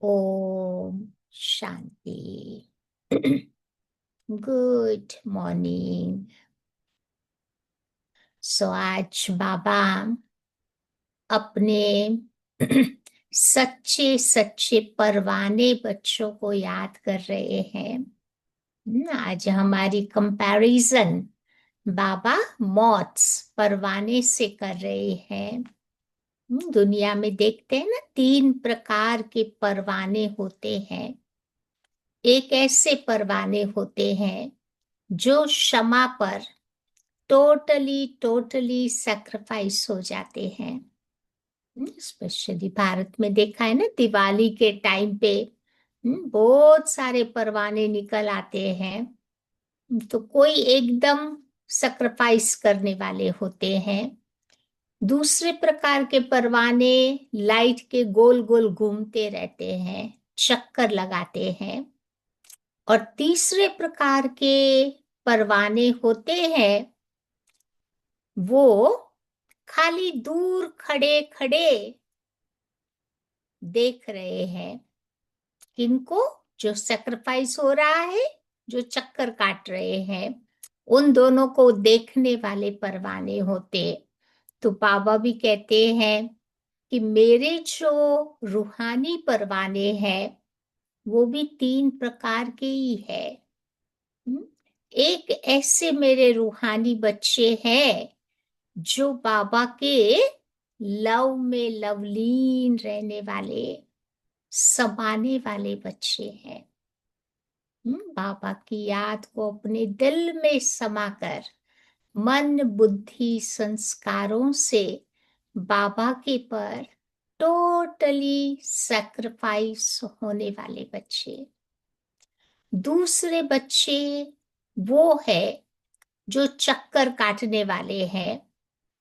Om Shanti. Good morning. आज बाबा अपने सच्चे सच्चे परवाने बच्चों को याद कर रहे हैं। आज हमारी कंपैरिजन बाबा मॉथ्स परवाने से कर रहे हैं। दुनिया में देखते हैं ना, 3 प्रकार के परवाने होते हैं। एक ऐसे परवाने होते हैं जो क्षमा पर टोटली टोटली सैक्रिफाइस हो जाते हैं। स्पेशली भारत में देखा है ना, दिवाली के टाइम पे बहुत सारे परवाने निकल आते हैं। तो कोई एकदम सैक्रिफाइस करने वाले होते हैं। दूसरे प्रकार के परवाने लाइट के गोल गोल घूमते रहते हैं, चक्कर लगाते हैं। और तीसरे प्रकार के परवाने होते हैं, वो खाली दूर खड़े खड़े देख रहे हैं। किनको? जो सैक्रिफाइस हो रहा है, जो चक्कर काट रहे हैं, उन दोनों को देखने वाले परवाने होते। तो बाबा भी कहते हैं कि मेरे जो रूहानी परवाने हैं वो भी 3 प्रकार के ही है। एक ऐसे मेरे रूहानी बच्चे हैं जो बाबा के लव में लवलीन रहने वाले, समाने वाले बच्चे हैं। बाबा की याद को अपने दिल में समाकर मन बुद्धि संस्कारों से बाबा के पर टोटली सैक्रिफाइस होने वाले बच्चे। दूसरे बच्चे वो है जो चक्कर काटने वाले हैं,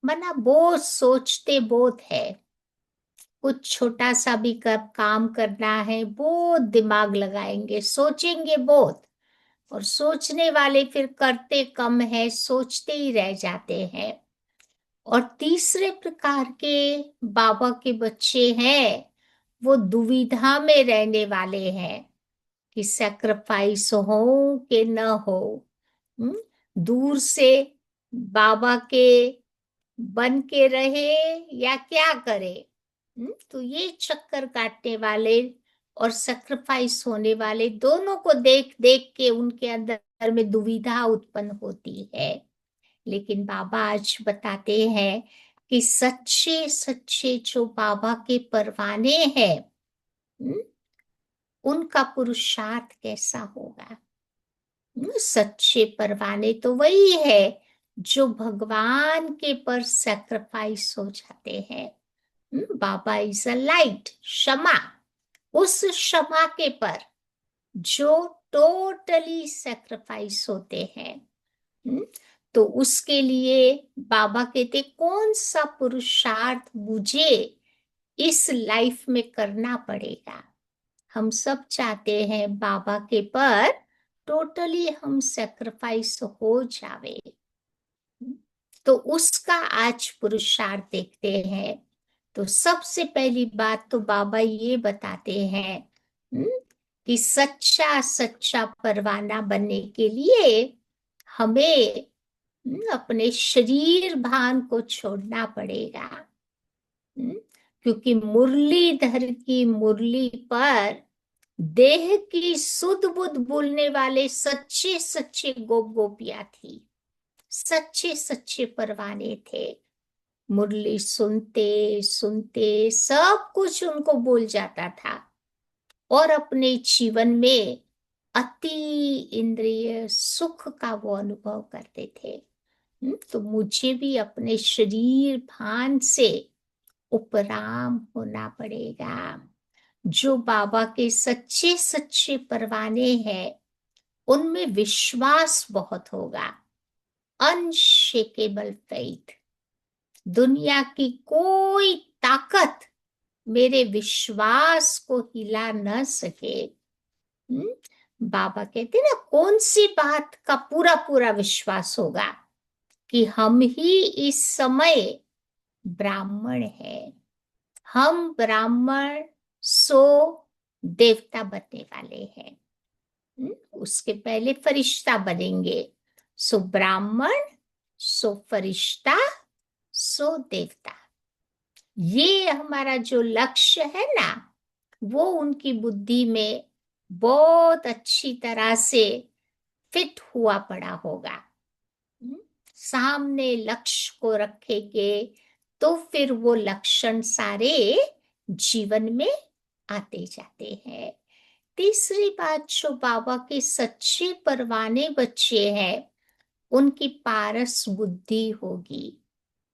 मना बहुत सोचते बहुत है। कुछ छोटा सा भी काम करना है, बहुत दिमाग लगाएंगे, सोचेंगे बहुत। और सोचने वाले फिर करते कम है, सोचते ही रह जाते हैं। और तीसरे प्रकार के बाबा के बच्चे हैं, वो दुविधा में रहने वाले हैं कि सैक्रिफाइस हो कि न हो। दूर से बाबा के बन के रहे या क्या करे। तो ये चक्कर काटने वाले और सैक्रिफाइस होने वाले दोनों को देख देख के उनके अंदर में दुविधा उत्पन्न होती है। लेकिन बाबा आज बताते हैं कि सच्चे सच्चे जो बाबा के परवाने हैं, उनका पुरुषार्थ कैसा होगा। सच्चे परवाने तो वही है जो भगवान के पर सैक्रिफाइस हो जाते हैं। बाबा इज अ लाइट, क्षमा। उस क्षमा के पर जो टोटली सैक्रिफाइस होते हैं। तो उसके लिए बाबा कहते कौन सा पुरुषार्थ मुझे इस लाइफ में करना पड़ेगा। हम सब चाहते हैं बाबा के पर टोटली हम सैक्रिफाइस हो जावे। तो उसका आज पुरुषार्थ देखते हैं। तो सबसे पहली बात तो बाबा ये बताते हैं कि सच्चा सच्चा परवाना बनने के लिए हमें अपने शरीर भान को छोड़ना पड़ेगा। क्योंकि मुरलीधर की मुरली पर देह की सुध बुध बोलने वाले सच्चे सच्चे गोप गोपियां थी, सच्चे सच्चे परवाने थे। मुरली सुनते सुनते सब कुछ उनको भूल जाता था और अपने जीवन में अति इंद्रिय सुख का वो अनुभव करते थे। तो मुझे भी अपने शरीर भान से उपराम होना पड़ेगा। जो बाबा के सच्चे सच्चे परवाने हैं उनमें विश्वास बहुत होगा, अनशेकेबल फेथ। दुनिया की कोई ताकत मेरे विश्वास को हिला न सके। बाबा कहते ना, कौन सी बात का पूरा पूरा विश्वास होगा कि हम ही इस समय ब्राह्मण है। हम ब्राह्मण, सो देवता बनने वाले हैं। उसके पहले फरिश्ता बनेंगे। सो ब्राह्मण, सो फरिश्ता, सो देवता। ये हमारा जो लक्ष्य है ना, वो उनकी बुद्धि में बहुत अच्छी तरह से फिट हुआ पड़ा होगा। हम्म, सामने लक्ष्य को रखेंगे तो फिर वो लक्षण सारे जीवन में आते जाते हैं। तीसरी बात, जो बाबा के सच्चे परवाने बच्चे हैं, उनकी पारस बुद्धि होगी।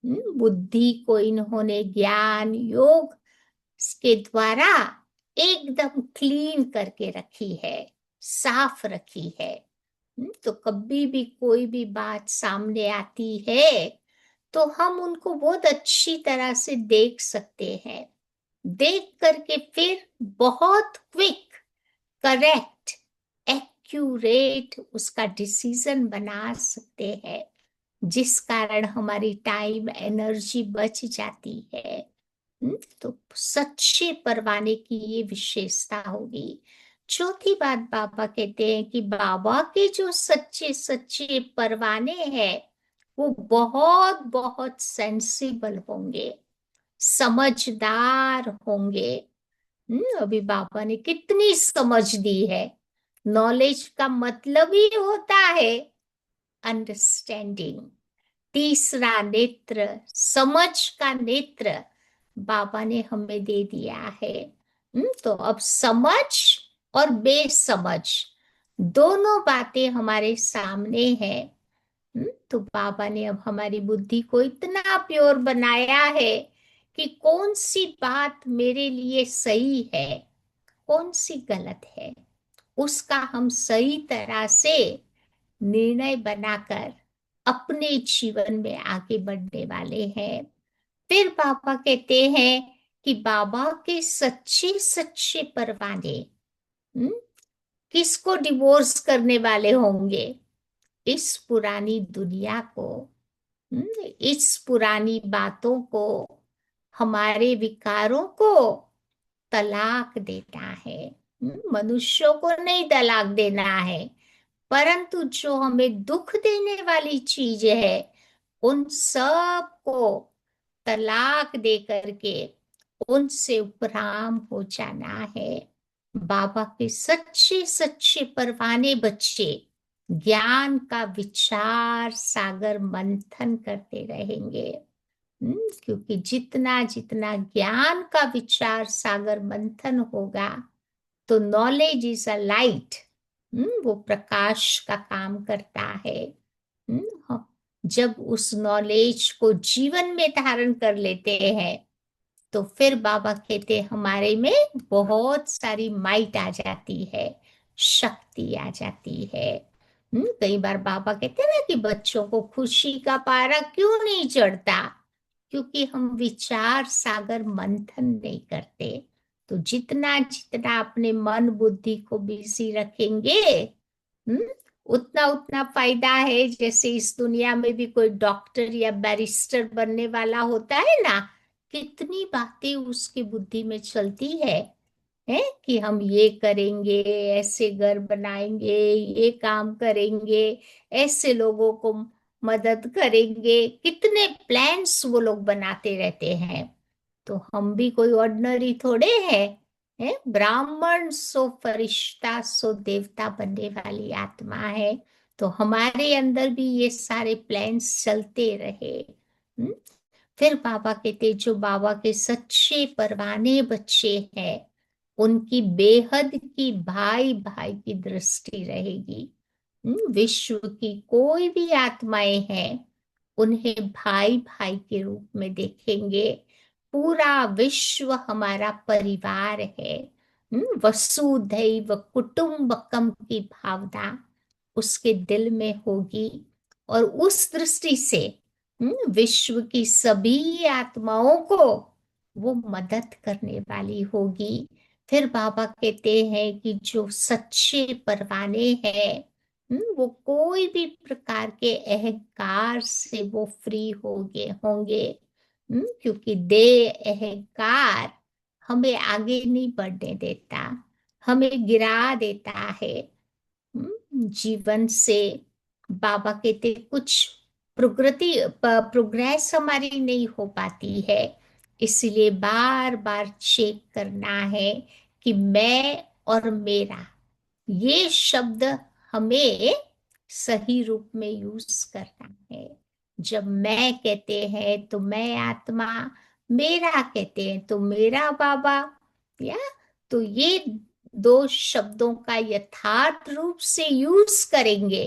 बुद्धि को इन्होंने ज्ञान योग के द्वारा एकदम क्लीन करके रखी है, साफ रखी है। तो कभी भी कोई भी बात सामने आती है तो हम उनको बहुत अच्छी तरह से देख सकते हैं। देख करके फिर बहुत क्विक, करेक्ट, एक्यूरेट उसका डिसीजन बना सकते हैं, जिस कारण हमारी टाइम एनर्जी बच जाती है। तो सच्चे परवाने की ये विशेषता होगी। चौथी बात, बाबा कहते हैं कि बाबा के जो सच्चे सच्चे परवाने हैं वो बहुत बहुत सेंसिबल होंगे, समझदार होंगे। अभी बाबा ने कितनी समझ दी है। नॉलेज का मतलब ही होता है अंडरस्टैंडिंग। तीसरा नेत्र, समझ का नेत्र बाबा ने हमें दे दिया है। तो अब समझ और बेसमझ दोनों बातें हमारे सामने हैं। तो बाबा ने अब हमारी बुद्धि को इतना प्योर बनाया है कि कौन सी बात मेरे लिए सही है, कौन सी गलत है, उसका हम सही तरह से निर्णय बनाकर अपने जीवन में आगे बढ़ने वाले हैं। फिर बाबा कहते हैं कि बाबा के सच्चे सच्चे परवाने हम्म, किसको डिवोर्स करने वाले होंगे? इस पुरानी दुनिया को, इस पुरानी बातों को, हमारे विकारों को तलाक देना है। मनुष्यों को नहीं तलाक देना है, परंतु जो हमें दुख देने वाली चीज है उन सब को तलाक दे करके उनसे उपराम हो जाना है। बाबा के सच्चे सच्चे परवाने बच्चे ज्ञान का विचार सागर मंथन करते रहेंगे। क्योंकि जितना जितना ज्ञान का विचार सागर मंथन होगा तो नॉलेज इज अ लाइट, वो प्रकाश का काम करता है। हाँ, जब उस नॉलेज को जीवन में धारण कर लेते हैं तो फिर बाबा कहते हैं हमारे में बहुत सारी माइट आ जाती है, शक्ति आ जाती है। कई बार बाबा कहते हैं ना कि बच्चों को खुशी का पारा क्यों नहीं चढ़ता, क्योंकि हम विचार सागर मंथन नहीं करते। तो जितना जितना अपने मन बुद्धि को बिजी रखेंगे, हम्म, उतना उतना फायदा है। जैसे इस दुनिया में भी कोई डॉक्टर या बैरिस्टर बनने वाला होता है ना, कितनी बातें उसकी बुद्धि में चलती है कि हम ये करेंगे, ऐसे घर बनाएंगे, ये काम करेंगे, ऐसे लोगों को मदद करेंगे, कितने प्लान्स वो लोग बनाते रहते हैं। तो हम भी कोई ऑर्डिनरी थोड़े हैं, ब्राह्मण सो फरिश्ता सो देवता बनने वाली आत्मा है। तो हमारे अंदर भी ये सारे प्लान्स चलते रहे। हम्म? फिर बाबा कहते जो बाबा के सच्चे परवाने बच्चे हैं उनकी बेहद की भाई भाई की दृष्टि रहेगी। विश्व की कोई भी आत्माएं हैं उन्हें भाई भाई के रूप में देखेंगे। पूरा विश्व हमारा परिवार है। वसुधैव कुटुंबकम की भावना उसके दिल में होगी और उस दृष्टि से विश्व की सभी आत्माओं को वो मदद करने वाली होगी। फिर बाबा कहते हैं कि जो सच्चे परवाने हैं, वो कोई भी प्रकार के अहंकार से वो फ्री होंगे। क्योंकि दे अहंकार हमें आगे नहीं बढ़ने देता। हमें गिरा देता है। जीवन से बाबा कहते कुछ प्रोग्रेस हमारी नहीं हो पाती है, इसलिए बार बार चेक करना है कि मैं और मेरा, ये शब्द हमें सही रूप में यूज करना है। जब मैं कहते हैं तो मैं आत्मा, मेरा कहते हैं तो मेरा बाबा, या तो ये दो शब्दों का यथार्थ रूप से यूज करेंगे,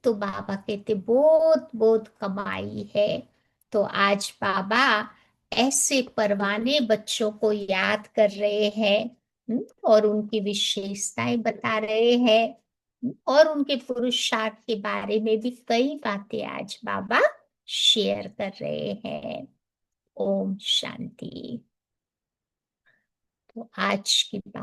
तो बाबा कहते बहुत बहुत कमाई है। तो आज बाबा ऐसे परवाने बच्चों को याद कर रहे हैं, और उनकी विशेषताएं बता रहे हैं, और उनके पुरुषार्थ के बारे में भी कई बातें आज बाबा शेयर कर रहे हैं। ओम शांति। तो आज की